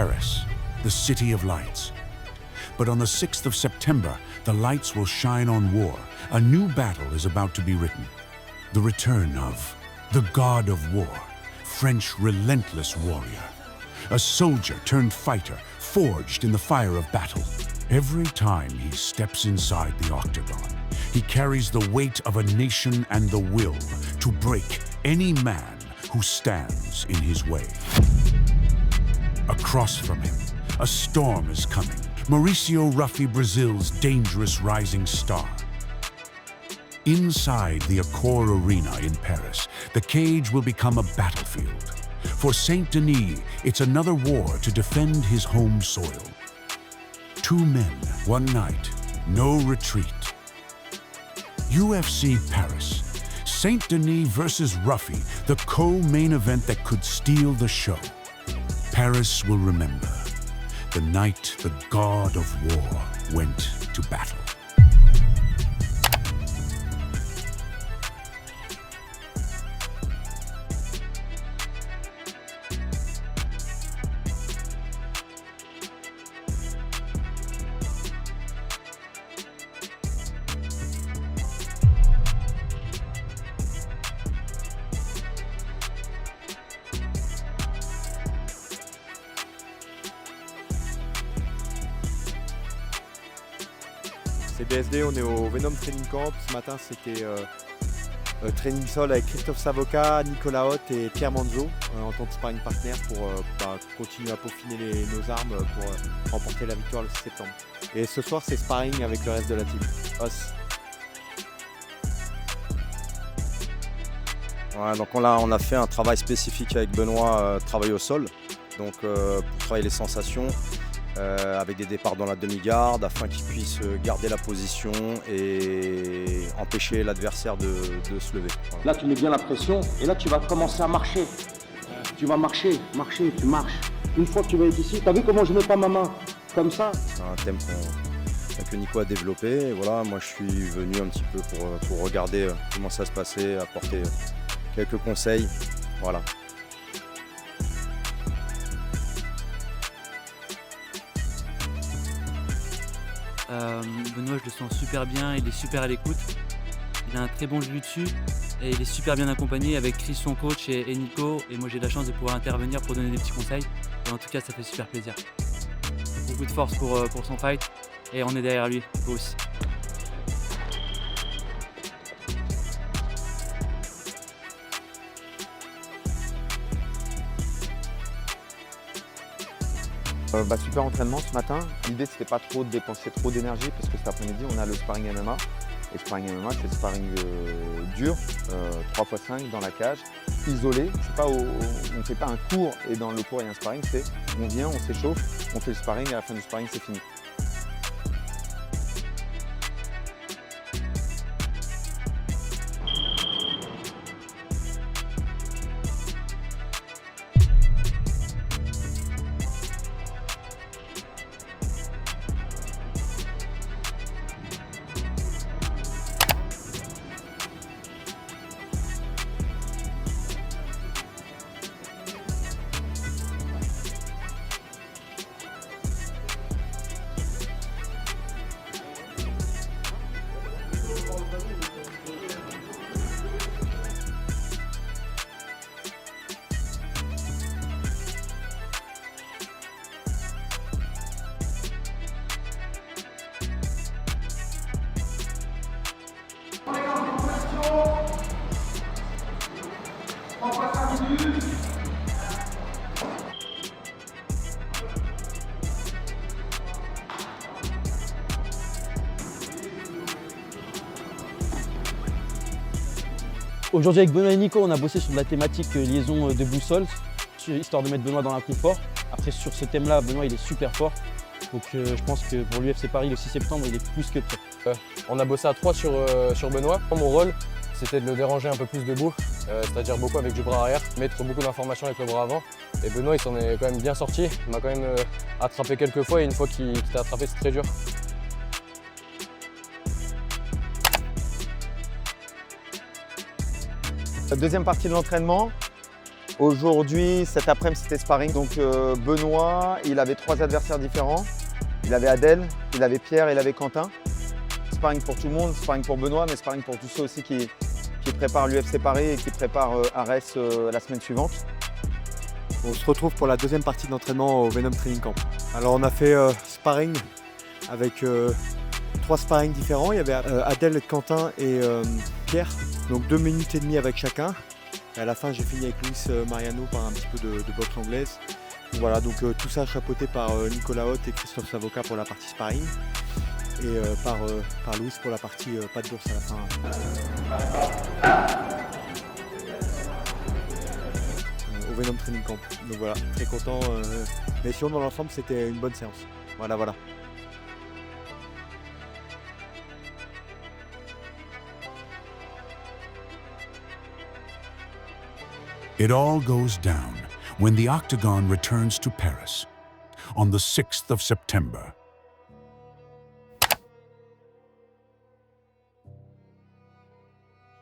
Paris, the City of Lights. But on the 6th of September, the lights will shine on war. A new battle is about to be written. The return of the God of War, French relentless warrior. A soldier turned fighter, forged in the fire of battle. Every time he steps inside the octagon, he carries the weight of a nation and the will to break any man who stands in his way. Across from him, a storm is coming. Mauricio Ruffy, Brazil's dangerous rising star. Inside the Accor Arena in Paris, the cage will become a battlefield. For Saint-Denis, it's another war to defend his home soil. Two men, one night, no retreat. UFC Paris. Saint-Denis versus Ruffy, the co-main event that could steal the show. Paris will remember the night the God of War went to battle. C'est BSD, on est au Venom Training Camp. Ce matin, c'était training sol avec Christophe Savoca, Nicolas Hoth et Pierre Manzo en tant que sparring partner pour continuer à peaufiner nos armes pour remporter la victoire le 6 septembre. Et ce soir, c'est sparring avec le reste de la team. Os. Ouais, donc on a fait un travail spécifique avec Benoît, travail au sol, donc pour travailler les sensations. Avec des départs dans la demi-garde afin qu'il puisse garder la position et empêcher l'adversaire de se lever. Voilà. Là tu mets bien la pression et là tu vas commencer à marcher. Tu vas marcher, tu marches. Une fois que tu vas être ici, tu as vu comment je mets pas ma main comme ça? C'est un thème que Nico a développé. Et voilà, moi je suis venu un petit peu pour regarder comment ça se passait, apporter quelques conseils. Voilà. Benoît, je le sens super bien, il est super à l'écoute. Il a un très bon jiu-jitsu et il est super bien accompagné avec Chris, son coach, et Nico. Et moi, j'ai la chance de pouvoir intervenir pour donner des petits conseils. Et en tout cas, ça fait super plaisir. Beaucoup de force pour son fight et on est derrière lui, vous aussi. Super entraînement ce matin. L'idée c'était pas trop de dépenser trop d'énergie parce que cet après-midi on a le sparring MMA. Et sparring MMA c'est le sparring dur, 3x5 dans la cage, isolé. On ne fait pas un cours et dans le cours il y a un sparring, c'est on vient, on s'échauffe, on fait le sparring et à la fin du sparring c'est fini. Aujourd'hui avec Benoît et Nico, on a bossé sur de la thématique liaison de boussole, histoire de mettre Benoît dans l'inconfort. Après sur ce thème-là, Benoît il est super fort. Donc je pense que pour l'UFC Paris le 6 septembre, il est plus que prêt. On a bossé à 3 sur Benoît. Mon rôle, c'était de le déranger un peu plus debout, c'est-à-dire beaucoup avec du bras arrière, mettre beaucoup d'informations avec le bras avant. Et Benoît, il s'en est quand même bien sorti. Il m'a quand même attrapé quelques fois et une fois qu'il t'a attrapé, c'est très dur. Deuxième partie de l'entraînement, Aujourd'hui, cet après-midi, c'était sparring. Donc Benoît, il avait 3 adversaires différents. Il avait Adèle, il avait Pierre, il avait Quentin. Sparring pour tout le monde, sparring pour Benoît, mais sparring pour tous ceux aussi qui préparent l'UFC Paris et qui préparent Arès la semaine suivante. On se retrouve pour la deuxième partie d'entraînement au Venom Training Camp. Alors on a fait sparring avec 3 sparring différents. Il y avait Adèle, Quentin et Pierre. Donc 2 minutes et demie avec chacun. Et à la fin j'ai fini avec Luis Mariano par un petit peu de boxe anglaise. Voilà, donc tout ça chapeauté par Nicolas Haute et Christophe Savoca pour la partie sparring. Et par Louis pour la partie pas de d'ours à la fin. Au Venom Training Camp. Donc voilà, très content. Mais sinon dans l'ensemble c'était une bonne séance. Voilà. It all goes down when the Octagon returns to Paris on the 6th of September.